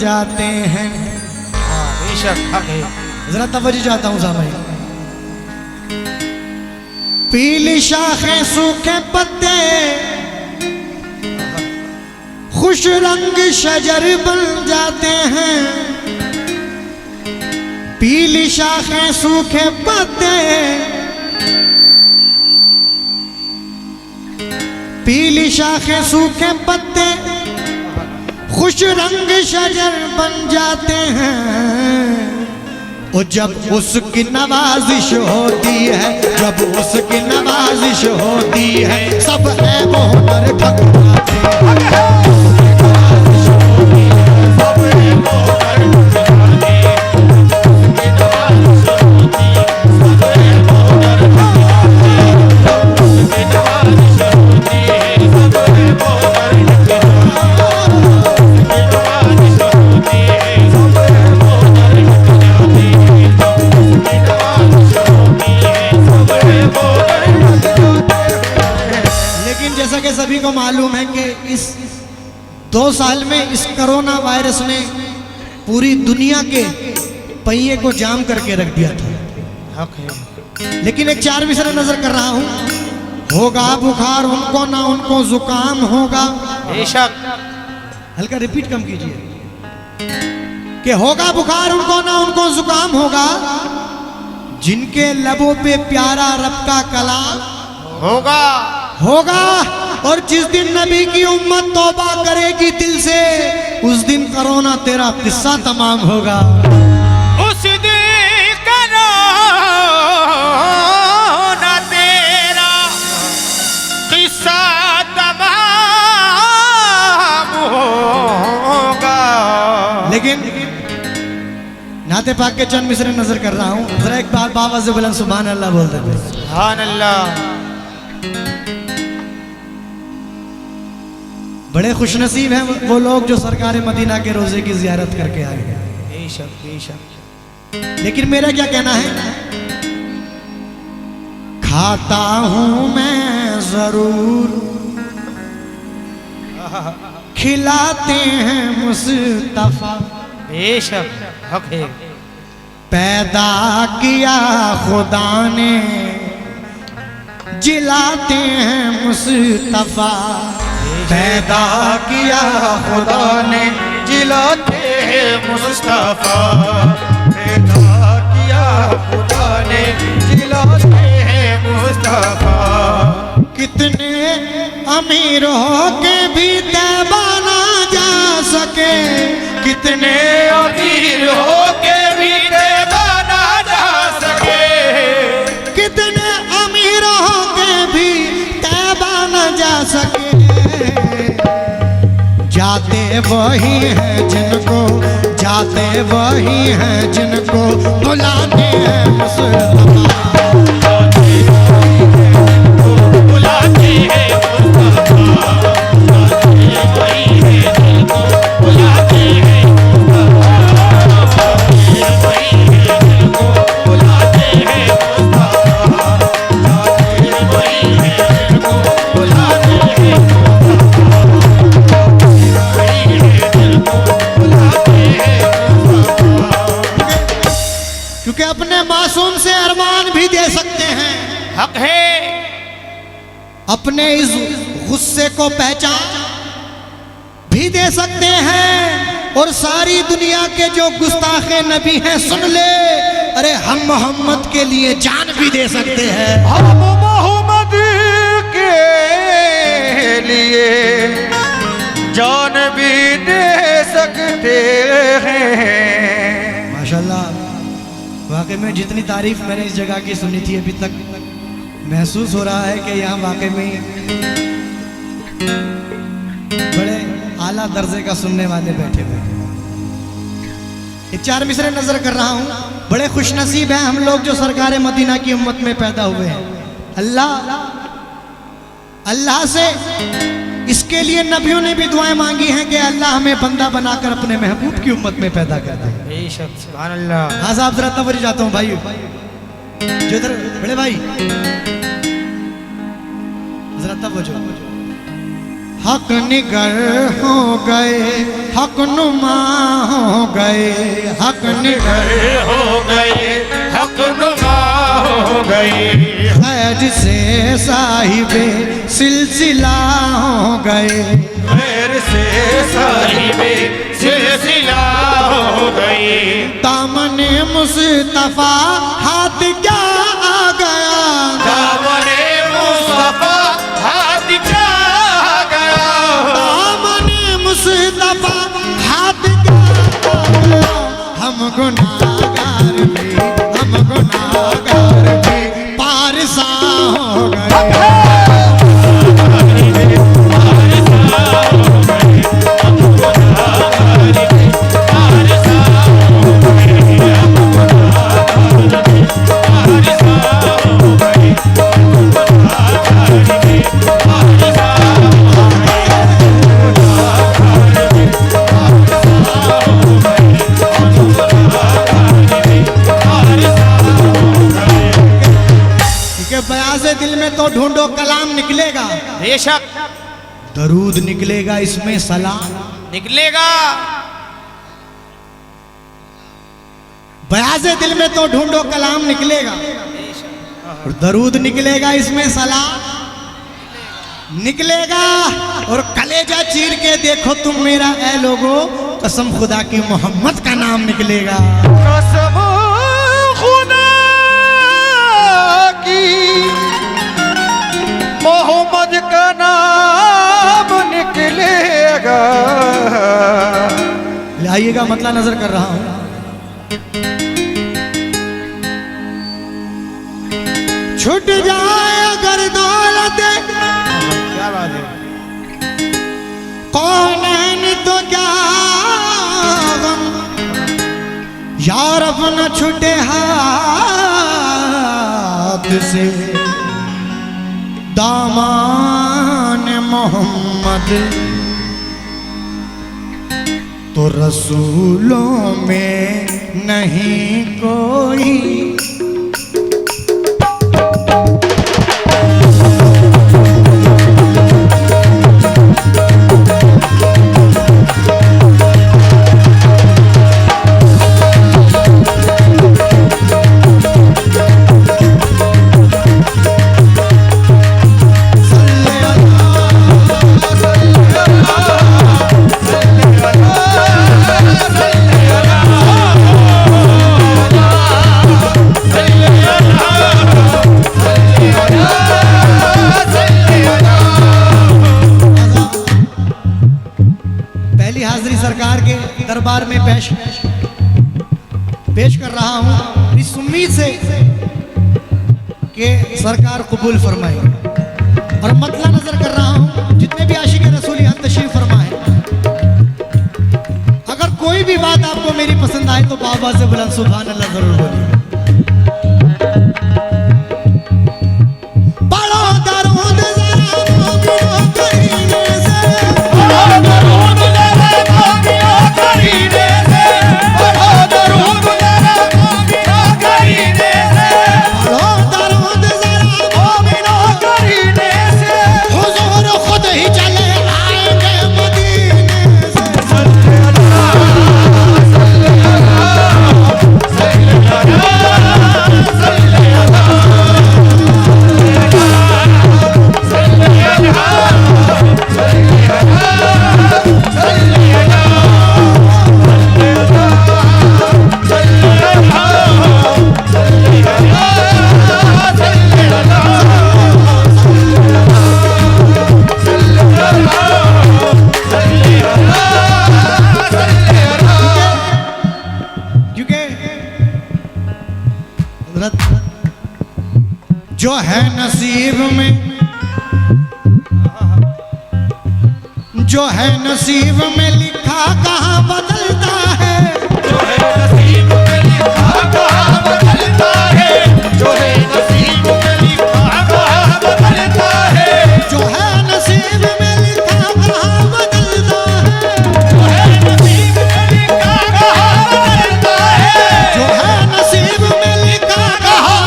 जाते हैं। बेशक हक है। जरा तवज्जो चाहता हूँ सामने। पीली शाखें सूखे पत्ते खुश रंग शजर बन जाते हैं। पीली शाखें सूखे पत्ते पीली शाखें सूखे पत्ते खुश रंग शजर बन जाते हैं। और जब उसकी नवाजिश होती है, जब उसकी नवाजिश होती है, सब ऐबों पर ढक जाते हैं। सभी को मालूम है कि इस 2 साल में इस कोरोना वायरस ने पूरी दुनिया के पहिए को जाम करके रख दिया था। लेकिन एक 4 विषय नजर कर रहा हूं। होगा बुखार उनको ना उनको जुकाम होगा। बेशक हल्का रिपीट कम कीजिए कि होगा बुखार उनको ना उनको जुकाम होगा। जिनके लबों पे प्यारा रब का कलाम होगा होगा। और जिस दिन नबी की उम्मत तौबा करेगी दिल से, उस दिन कोरोना तेरा किस्सा तमाम होगा। उस दिन कोरोना तेरा किस्सा तमाम होगा। लेकिन नाते पाक के चंद मिसरे नजर कर रहा हूं। जरा एक बार बाबा से बुलंद सुभान अल्लाह बोल देते। सुभान अल्लाह। बड़े खुशनसीब हैं वो लोग जो सरकार मदीना के रोजे की जियारत करके आए हैं। बेशक बेशक। लेकिन मेरा क्या कहना है, खाता हूं मैं जरूर, खिलाते हैं मुस्तफा। बेशक हक है। पैदा किया खुदा ने, जिलाते हैं मुस्तफा। पैदा किया खुदा ने, जिलाते हैं मुस्तफा। पैदा किया खुदा ने, जिलाते हैं मुस्तफा। कितने अमीर हो के भी तैबा ना जा सके, कितने अमीर हो के भी तैबा ना जा सके। कितने अमीर हो के भी तैबा ना जा सके। जाते वही हैं जिनको, जाते वही हैं जिनको बुलाते हैं मुस्तफा। बुलाते हैं मुस्तफा। वही है जिनको बुलाते हैं मुस्तफा। वही है जिनको बुलाते हैं मुस्तफा। वही है जिनको बुलाते हैं क्योंकि अपने मासूम से अरमान भी दे सकते हैं। हक है। अपने इस गुस्से को पहचान भी दे सकते हैं। और सारी दुनिया के जो गुस्ताखे नबी हैं सुन ले, अरे हम मोहम्मद के लिए जान भी दे सकते हैं। हम मोहम्मद के लिए जान भी दे सकते हैं। माशाल्लाह, वाकई में जितनी तारीफ मैंने इस जगह की सुनी थी अभी तक, महसूस हो रहा है कि यहाँ वाकई में बड़े आला दर्जे का सुनने वाले बैठे हुए हैं। एक 4 मिसरे नजर कर रहा हूँ। बड़े खुशनसीब हैं हम लोग जो सरकार मदीना की उम्मत में पैदा हुए हैं। अल्लाह से इसके लिए नबियों ने भी दुआएं मांगी हैं कि अल्लाह हमें बंदा बनाकर अपने महबूब की उम्मत में पैदा कर दे। बेशक सुभान अल्लाह। हाँ साहब, जरा तवज्जो चाहता हूँ भाई, जो इधर बड़े भाई जरा तवज्जो। हक निगर हो गए, हक नुमा हो गए, हक निगर हो गए, हक नुमा हो गए, खैर से साहिबे सिलसिला हो गए, खैर से साहिबे सिलसिला हो गए, दामने मुस्तफा हाथ क्या आ गया, दामने मुस्तफा हाथ क्या आ गया, दामने मुस्तफा हाथ क्या आ गया, हम गुनाहगार भी, हम गुनाहगार भी पारसा हो गए, बयासे दिल में तो ढूंढो कलाम निकलेगा, बेशक दरूद निकलेगा, इसमें सलाम निकलेगा, बयासे दिल में तो ढूंढो कलाम निकलेगा, और दरूद निकलेगा, इसमें सलाम निकलेगा, और कलेजा चीर के देखो तुम मेरा ऐ लोगो, कसम खुदा की मोहम्मद का नाम निकलेगा, कसम खुदा की मोहम्मद का नाम निकलेगा, लाइएगा मतलब नजर कर रहा हूं, छूट जाए अगर दौलत, क्या बात है, कौन है तो क्या गम, यार अब न छूटे हाथ से, दामान मोहम्मद तो रसूलों में नहीं कोई, सरकार के दरबार में पेश कर रहा हूं इस उम्मीद से कि सरकार कबूल फरमाए, और मतला नजर कर रहा हूं जितने भी आशिक रसूल यहाँ तशरीफ फरमाए, अगर कोई भी बात आपको मेरी पसंद आए तो बाबा से बुलंद सुभान अल्लाह जरूर बोलिए। जो है नसीब में, जो है नसीब में लिखा कहाँ बदलता है, जो है नसीब में लिखा कहाँ बदलता है, जो है नसीब में लिखा कहाँ बदलता है, जो है नसीब में लिखा कहाँ बदलता है, जो है नसीब में लिखा कहाँ बदलता है, जो है नसीब में लिखा कहाँ,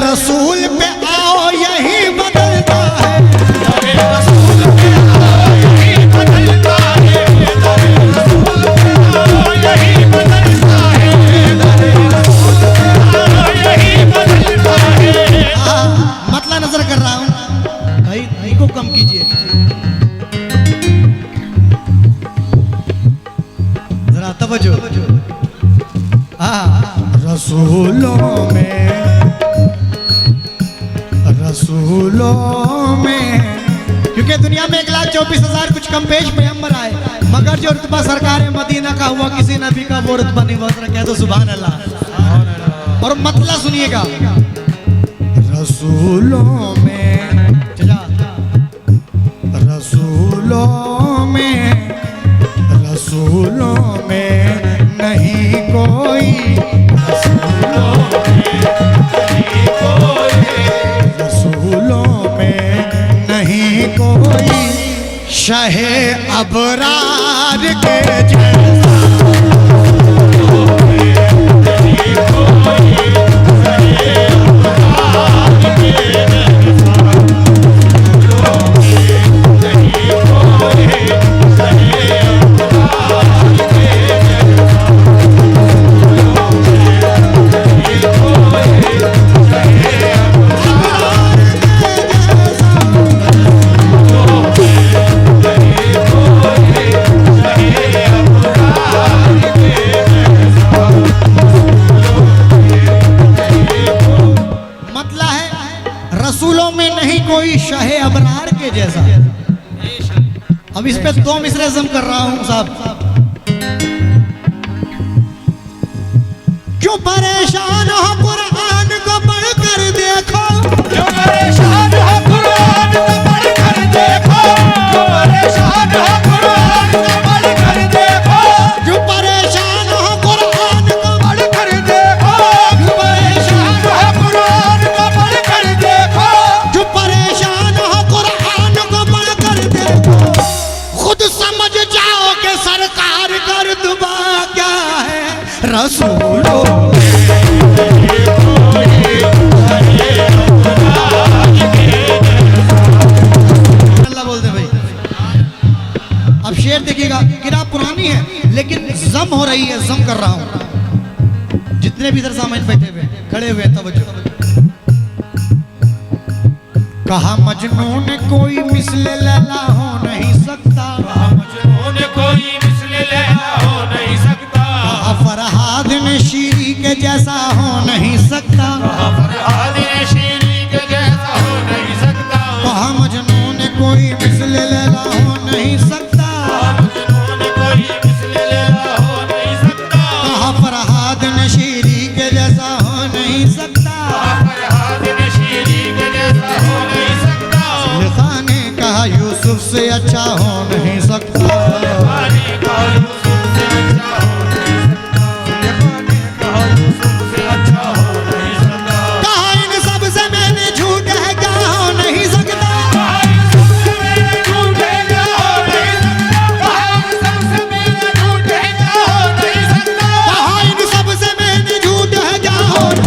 रसूल पे आओ यही बदलता है। दरे रसूल पे आओ यही बदलता है। दरे रसूल पे आओ यही बदलता है। दरे रसूल पे आओ यही बदलता है। मतला नजर कर रहा हूं भाई, भाई को कम कीजिए जरा, तवज्जो। रसूलों में, क्योंकि दुनिया में 1,24,000 कुछ कम पेश पैगंबर आए, मगर जो रुतबा सरकार मदीना का हुआ किसी नबी का वो रुतबा नहीं हुआ। कह दो सुभान अल्लाह। और मतला सुनिएगा, रसूलों में, रसूलों में नहीं कोई, रसूलों में नहीं कोई शाहे अबरार के जैसा। रसूलों में नहीं कोई शाहे अबरार के जैसा। अब इस पे 2 मिसरे ज़म कर रहा हूं साहब। क्यों परेशान हो कुरान को पढ़कर देखो, क्यों परेशान हो कुरान को पढ़कर देखो। क्यों परेशान हो कुरान को पढ़कर देखो। क्यों परेशान हो कुरान को पढ़कर देखो। क्यों परेशान हो कुरान को पढ़कर देखो। जो परेशान हो कुरान को पढ़कर देखो, खुद समझ जाओ कि सरकार का रुतबा क्या है। रसूलों अल्लाह बोल दे भाई। अब शेर देखिएगा, किताब पुरानी है लेकिन जम हो रही है, जम कर रहा हूं। जितने भी इधर सामने बैठे हुए खड़े हुए तवज्जो। कहा मजनून कोई मिसले लैला हो नहीं सकता। मजनून कोई मिसले लैला हो नहीं सकता। कहा फरहाद ने शीरी के जैसा हो नहीं सकता। फरहाद ने शीरी के जैसा हो नहीं सकता। कहा मजनून कोई मिसले लैला हो नहीं सकता। मजनून कोई मिसले लैला हो नहीं सकता। कहा फरहाद ने शीरी के जैसा हो नहीं सकता। फरहाद ने शीरी के जैसा हो नहीं सकता। लिखा ने कहा यूसुफ से अच्छा हो नहीं सकता। पानी का यूसुफ से अच्छा हो नहीं सकता। पानी का यूसुफ से अच्छा हो नहीं सकता। कहा इन सब से मैंने झूठ है क्या हो नहीं सकता। कहा इन सब से मेरे झूठ है क्या हो नहीं सकता। कहा इन सब से मेरे झूठ है क्या हो नहीं सकता।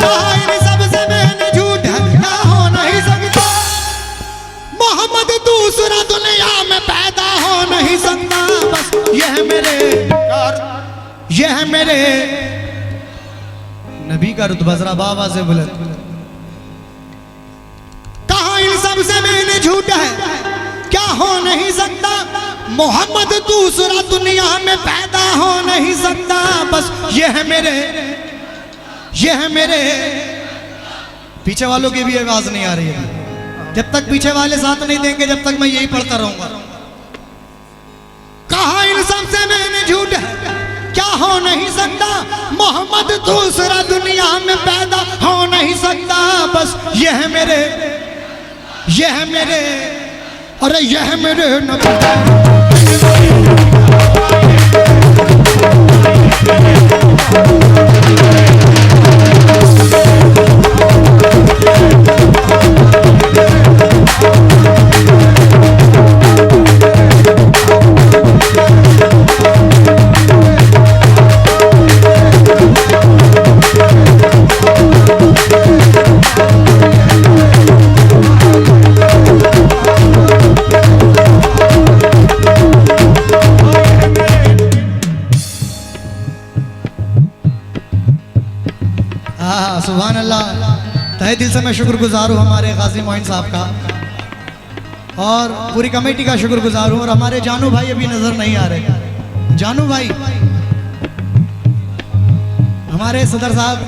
कहा इन सब से मैंने झूठ है क्या हो नहीं सकता। मोहम्मद दूसरा दुनिया में पैदा हो नहीं सकता। बस यह मेरे नबी का यह मेरे नबी का रुतबा जरा बाबा से बुलंद। कहा इन सब से मैंने झूठा है क्या हो नहीं सकता। मोहम्मद दूसरा दुनिया में पैदा हो नहीं सकता। बस ये है मेरे पीछे वालों की भी आवाज नहीं आ रही है। जब तक पीछे वाले साथ नहीं देंगे जब तक मैं यही पढ़ता रहूंगा। कहा इन सब से मैंने झूठ है क्या हो नहीं सकता। मोहम्मद दूसरा दुनिया में पैदा हो नहीं सकता। बस ये है मेरे अरे ये है मेरे नबी। सुभान अल्लाह। तहे दिल से मैं शुक्रगुजार हूँ हमारे गाजी मोइन साहब का और पूरी कमेटी का शुक्रगुजार हूँ। और हमारे जानू भाई अभी नजर नहीं आ रहे। जानू भाई हमारे सदर साहब,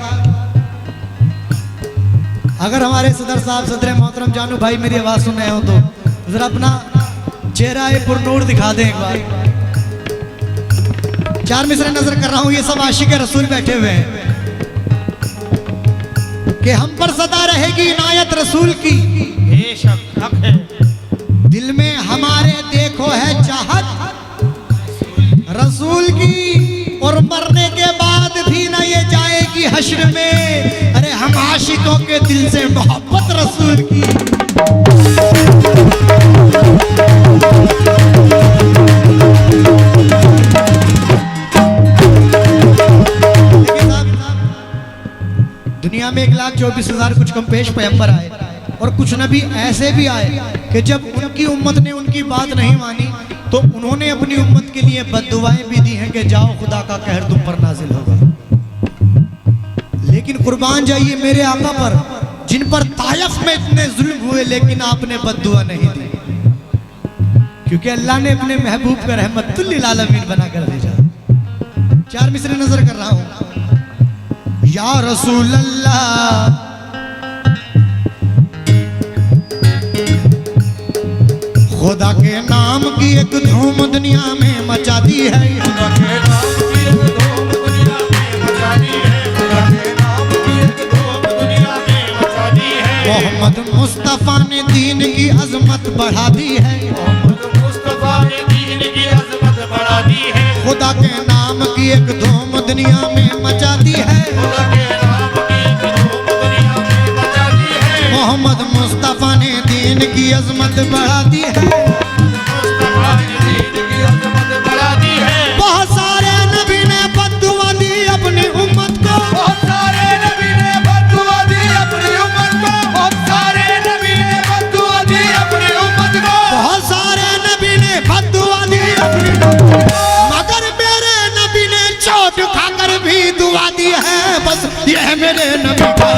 अगर हमारे सदर साहब सदर मोहतरम जानू भाई मेरी आवाज सुन रहे हो तो जरा अपना चेहरा पुरनूर दिखा दें एक बार। 4 मिसरे नजर कर रहा हूँ। ये सब आशिक रसूल बैठे हुए हैं कि हम पर सदा रहेगी इनायत रसूल की। बेशक हक है। दिल में हमारे देखो है चाहत रसूल की। और मरने के बाद भी ना ये जाएगी हश्र में। अरे हम आशिकों के दिल से मोहब्बत रसूल की। दुनिया में 1,24,000 कुछ कम पेश पैगंबर आए और कुछ नबी ऐसे भी आए कि जब उनकी उम्मत ने उनकी बात नहीं मानी तो उन्होंने अपनी उम्मत के लिए बद्दुआएं भी दी हैं कि जाओ खुदा का कहर तुम पर नाजिल होगा। लेकिन कुर्बान जाइए मेरे आका पर जिन पर तायफ में इतने जुल्म हुए लेकिन आपने बद्दुआ नहीं दी, क्योंकि अल्लाह ने अपने महबूब का रहमतुल लिल आलमीन बना कर भेजा। 4 मिसरे नजर कर रहा हूं। या रसूल अल्लाह खुदा के नाम की एक धूम दुनिया में मचा दी है। खुदा के नाम की एक धूम दुनिया में मचा दी है। खुदा के नाम की एक धूम दुनिया में मचा दी है। मोहम्मद मुस्तफा ने दीन की अजमत बढ़ा दी है। मोहम्मद मुस्तफा ने दीन की अजमत बढ़ा दी है। खुदा के नाम की एक धूम दुनिया में मचा दी है। खुदा के नाम की एक धूम दुनिया में मचा दी है। मोहम्मद मुस्तफा ने दीन की अजमत बढ़ा दी है। मुस्तफा ने दीन की अजमत बढ़ा दी है। बहुत सारे नबी ने बद्दुआ दी अपनी उम्मत को। बहुत सारे नबी ने बद्दुआ दी अपनी उम्मत को। बहुत सारे नबी ने बद्दुआ दी अपनी उम्मत को। बहुत सारे नबी ने बद्दुआ दी अपनी उम्मत को। मगर मेरे नबी ने चोट खाकर भी दुआ दी है। बस ये है मेरे नबी का।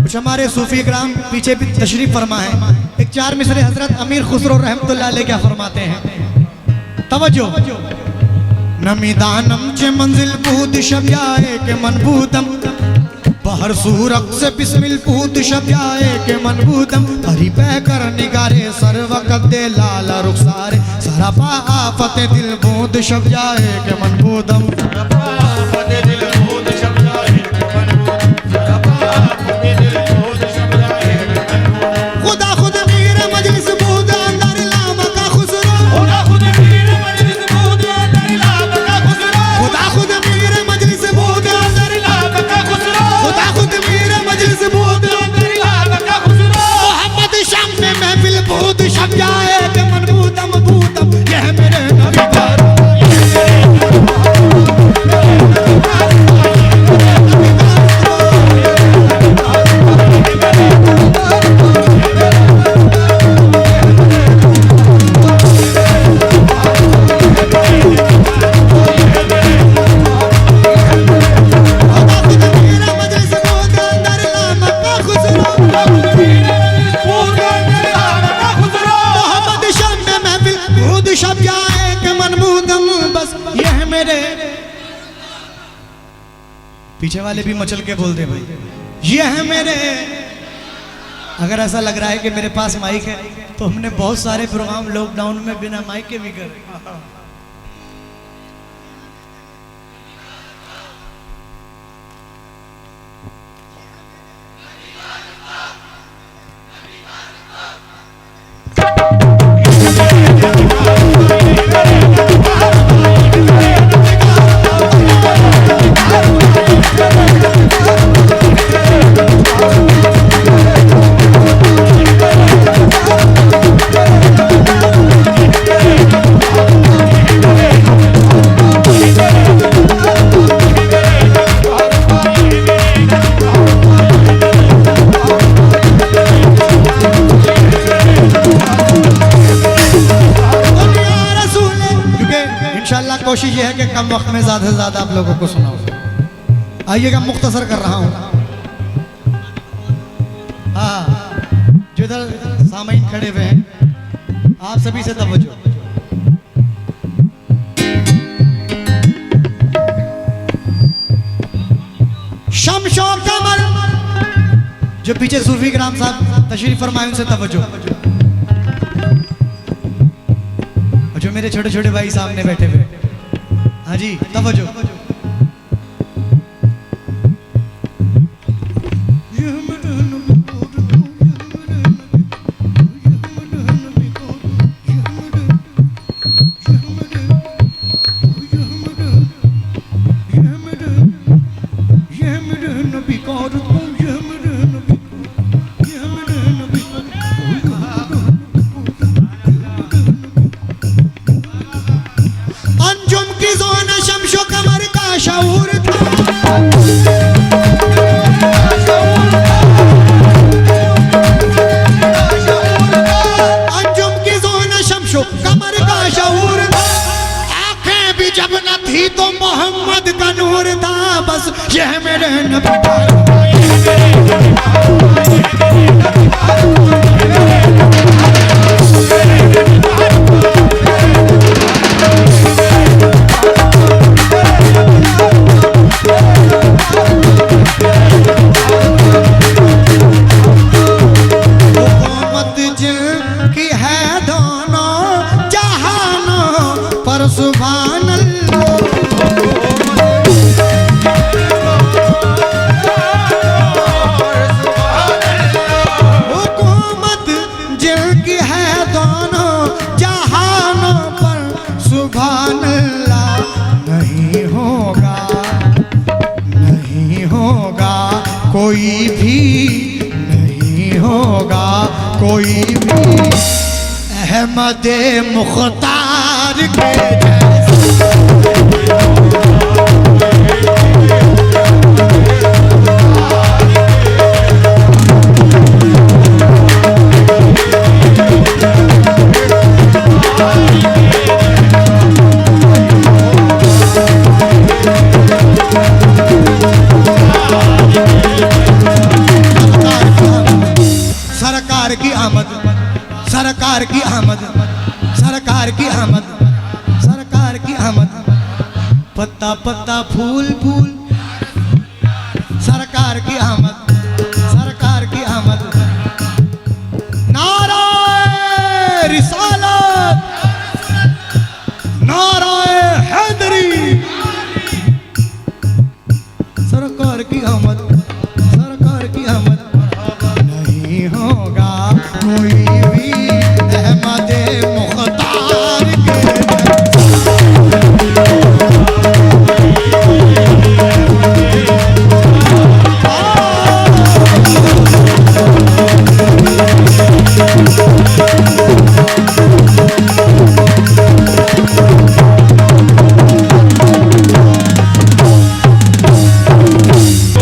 कुछ हमारे सूफी इकराम पीछे भी तशरीफ फरमा है। एक 4 मिसरे हजरत अमीर खुसरो रहमतुल्लाह अलैह क्या फरमाते हैं। तवज्जो। नमी दानम चे मंजिल पूत शब्याए के मनबूतम बहर सूरक से बिस्मिल पूत शब्याए के मनबूतम हरी पह कर निगारे सर वक़्त दे लाल रुखसारे सरपा आफत दिल बूद शब्याए के मनबूतम। खुदा खुद मीर मजलिस बूद अंदर लामा का खुसरो। खुदा खुद मीर मजलिस बूद अंदर लामा का खुसरो। खुदा खुद मीर मजलिस बूद अंदर लामा का खुसरो। खुदा खुद मीर मजलिस बूद अंदर लामा का खुसरो। मोहम्मद शाम में महफिल बूद शब जाए के मनबूतम बूतम। यह मेरे नबी का बस ये है मेरे। पीछे वाले भी मचल के बोल दे भाई, ये है मेरे। अगर ऐसा लग रहा है कि मेरे पास माइक है तो हमने बहुत सारे प्रोग्राम लॉकडाउन में बिना माइक के भी करे। कोशिश ये है कि कम वक्त में ज्यादा से ज्यादा आप लोगों को सुनाऊं। आइएगा, मुख्तसर कर रहा हूं। हाँ, जो इधर सामईन खड़े हुए हैं, आप सभी से तवज्जो। शम्शो कमर, जो पीछे सूफी कराम साहब तशरीफ फरमाए, उनसे तवज्जो। और जो मेरे छोटे छोटे भाई सामने बैठे हुए, हाँ जी तवज्जो। यह मेरे नबी हुकूमत जिनकी है दोनों जहानों पर, सुभान अल्लाह। कोई भी नहीं होगा, कोई भी अहमद मुख्तार के जैसा। सरकार की आमद, सरकार की आमद, सरकार की आमद, सरकार की आमद। पत्ता पत्ता फूल फूल, सरकार की आमद, सरकार की आमद। नाराए रिसालत, नाराए हैदरी। सरकार की आमद, सरकार की आमद। नहीं होगा कोई भी अहमद मुख्तार के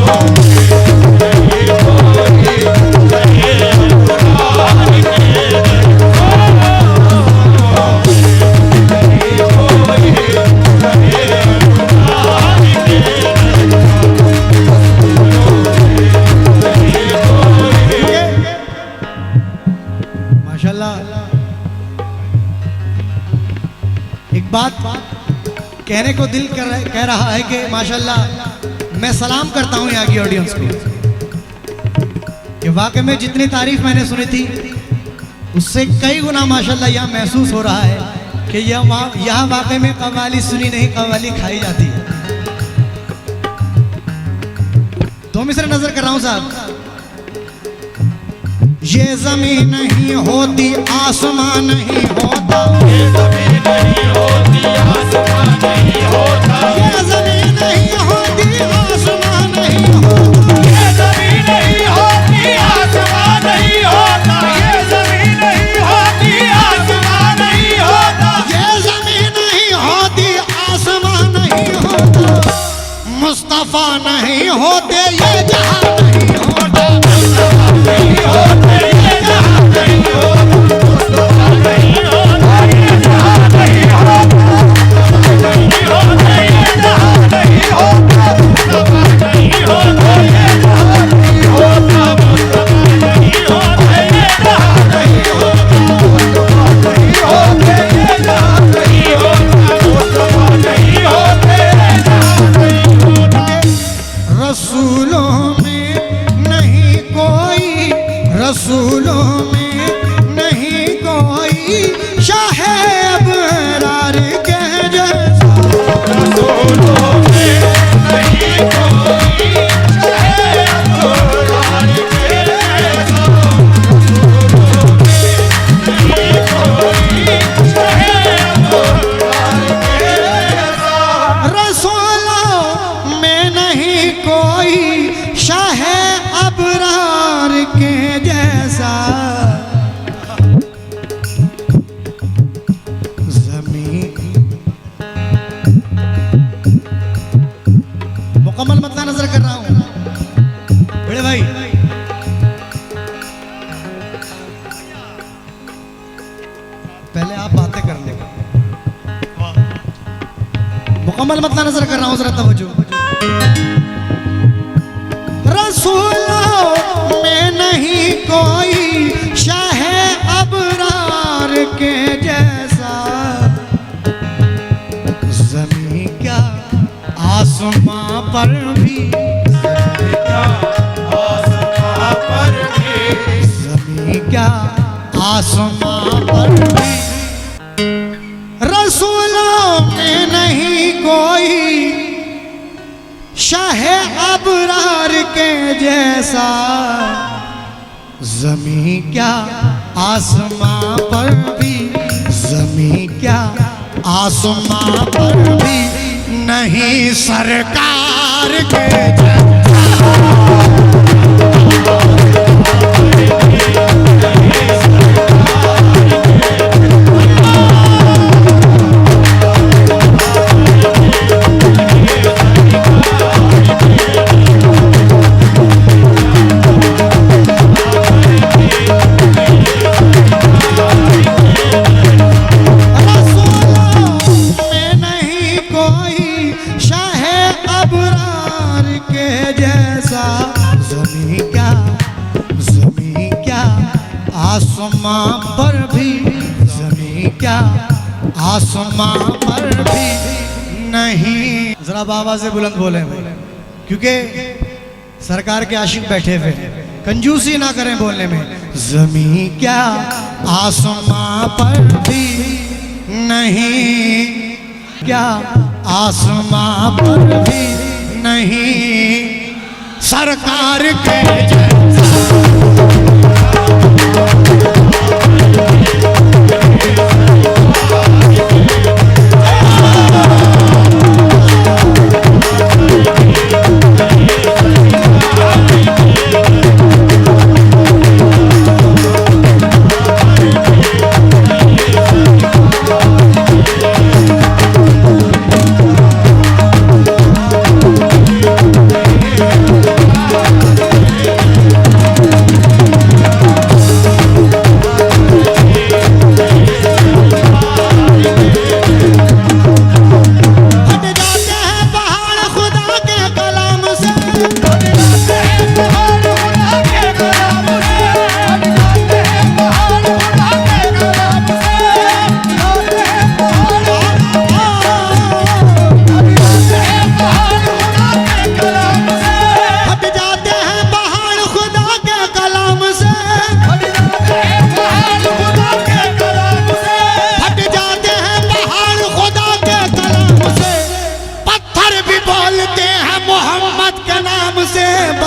Oh कहने को दिल कह रहा है कि माशाल्लाह मैं सलाम करता हूँ यहाँ की ऑडियंस को कि वाकई में जितनी तारीफ मैंने सुनी थी उससे कई गुना माशाल्लाह यहाँ महसूस हो रहा है कि यहाँ वाकई में कव्वाली सुनी नहीं, कव्वाली खाई जाती है। तो मिसरे नजर कर रहा हूँ साहब। ये जमीन नहीं होती आसमान नहीं होता, ये ज़मीन नहीं होती आसमान नहीं होता, ये जमीन नहीं होती आसमान नहीं होता, ये ज़मीन नहीं होती आसमान नहीं होता, ये ज़मीन नहीं होती आसमान नहीं होता, ये जमीन नहीं होती आसमान नहीं होता, मुस्तफा नहीं होते ये जहां नहीं होता, नहीं होते ये जहां नहीं होता, मुस्तफा नहीं होता ये जहां नहीं होता, नहीं होते ये जहां नहीं होता, मुस्तफा नहीं होता ये जहां नहीं होता, मुस्तफा नहीं होता ये जहां नहीं होता, मुस्तफा नहीं होते ये जहां नहीं होता, मुस्तफा नहीं होते ये जहां नहीं होता। रसूलों में नहीं कोई, रसूलों में नहीं कोई शाह अबरार के जैसा, रसूलों में नहीं कोई शाह अबरार के जैसा, रसूलों में नहीं कोई शाह अबरार के जैसा, रसूलों में नहीं कोई शाह अबरार के जैसा, जमीन मुकम्मल मतला नजर कर रहा हूं बड़े भाई। पहले आप बातें कर ले, मुकम्मल मतला नजर कर रहा हूं, जरा तवज्जो। रसूलों में नहीं कोई शाह अबरार के जैसा, जमीन क्या आसमां पर भी, आसमां पर भी, जमीन क्या आसमां पर भी, रसूलों में नहीं कोई शाह अबरार के जैसा, जमीन क्या आसमां पर भी, जमीन क्या आसमां पर भी नहीं सरकार के आसमां पर भी, जमीन क्या आसमां पर भी नहीं। जरा बाबा से बुलंद बोले क्योंकि सरकार के आशिक बैठे हुए, कंजूसी ना करें बोलने में। जमीन क्या आसमां पर भी नहीं, क्या आसमां पर भी नहीं सरकार के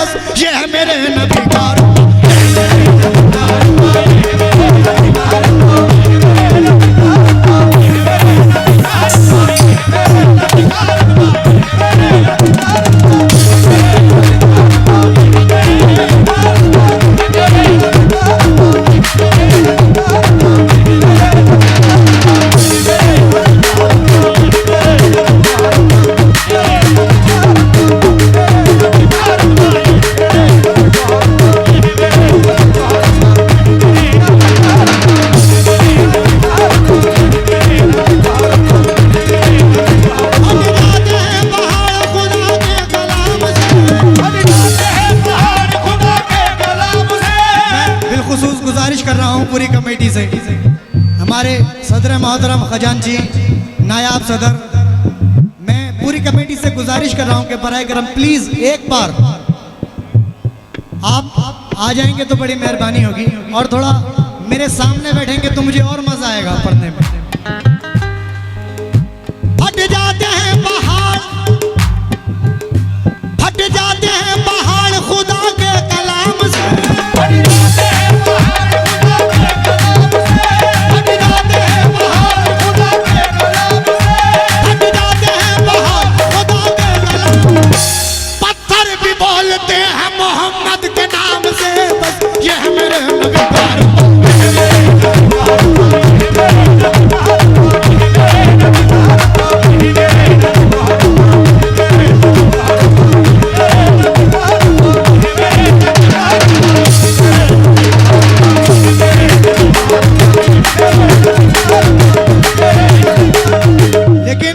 बस ये है मेरे नबी का पूरी कमेटी से हमारे सदर मोहतरम खजानची नायाब सदर, मैं पूरी कमेटी से गुजारिश कर रहा हूं कि बराए करम प्लीज एक बार आप आ जाएंगे तो बड़ी मेहरबानी होगी, और थोड़ा मेरे सामने बैठेंगे तो मुझे और मजा आएगा पढ़ने में। फट जाते हैं पहाड़, फट जाते हैं पहाड़ खुदा के कलाम से, बोलते हैं मोहम्मद के नाम से, बस ये है मेरे नबी लेकिन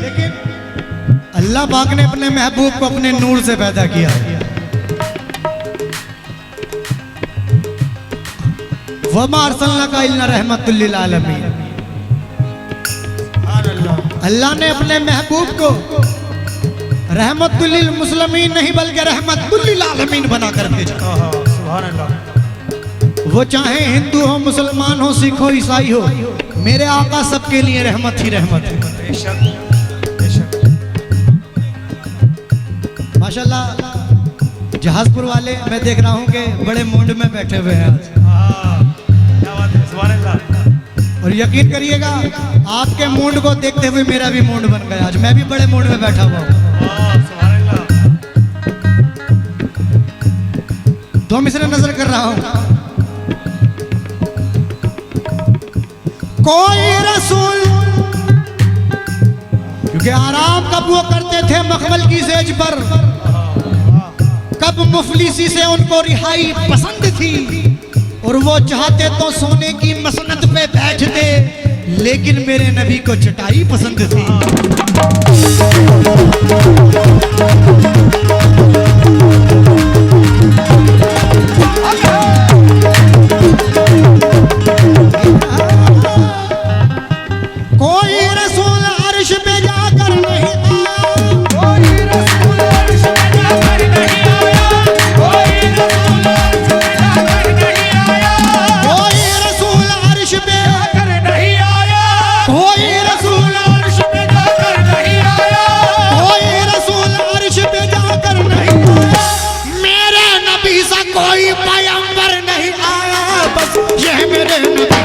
अल्लाह पाक ने अपने महबूब को अपने नूर से पैदा किया। वमा अरसलनाका इल्ला रहमतुल लिल आलमीन। अल्लाह ने अपने महबूब को रहमतुल लिल मुस्लिमीन नहीं बल्कि रहमतुल लिल आलमीन बना कर भेजा। सुभान अल्लाह। वो चाहे हिंदू हो, मुसलमान हो, सिख हो, ईसाई हो, मेरे आका सबके लिए रहमत ही रहमत है। माशाल्लाह जहाजपुर वाले मैं देख रहा हूँ कि बड़े मूड में बैठे हुए हैं आज। और यकीन करिएगा आपके मूड को देखते हुए मेरा भी मूड बन गया, आज मैं भी बड़े मूड में बैठा हुआ हूँ। दो मिसरे नजर कर रहा हूँ। कोई रसूल, क्योंकि आराम कब वो करते थे मखमल की सेज पर, कब मुफलिसी से उनको रिहाई पसंद थी, और वो चाहते तो सोने की मसनद पे बैठते, लेकिन मेरे नबी को चटाई पसंद थी। कोई रसूल अर्श पे जाकर नहीं आया, कोई रसूल अर्श पे जाकर नहीं आया, कोई रसूल अर्श पे जाकर नहीं आया, कोई रसूल अर्श पे जाकर नहीं आया, कोई रसूल अर्श पे जाकर नहीं आया, कोई रसूल अर्श पे जाकर नहीं आया, मेरे नबी सा कोई पैगंबर नहीं आया, बस ये मेरे नबी का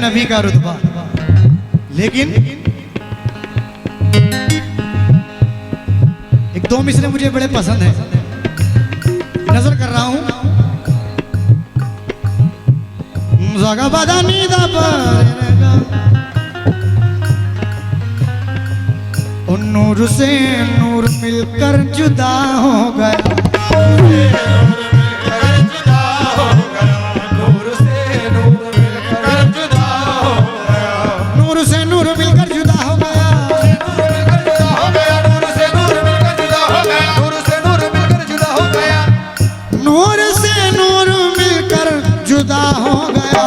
नबी का रुतबा। लेकिन एक दो मिसरे मुझे बड़े पसंद है, नजर कर रहा हूं। नूर से नूर मिलकर जुदा हो गया। नूर से नूर मिलकर जुदा हो गया। नूर से नूर मिलकर जुदा हो गया। नूर से नूर मिलकर जुदा हो गया। नूर से नूर मिलकर जुदा हो गया। नूर से नूर मिलकर जुदा हो गया।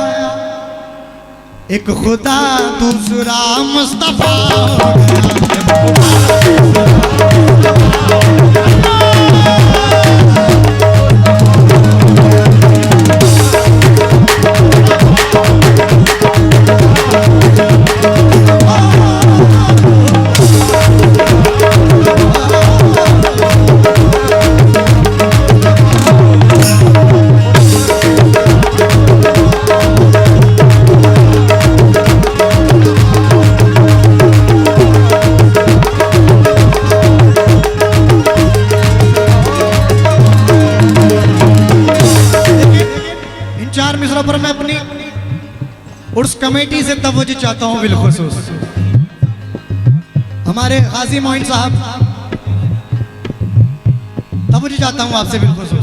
एक खुदा दूसरा मुस्तफा हो गया। चार मिसरों पर मैं अपनी उर्स कमेटी से तवज्जो चाहता हूं बिलखुसूस। हमारे गाजी मोइन साहब, तवज्जो चाहता हूं आपसे बिलखुसूस।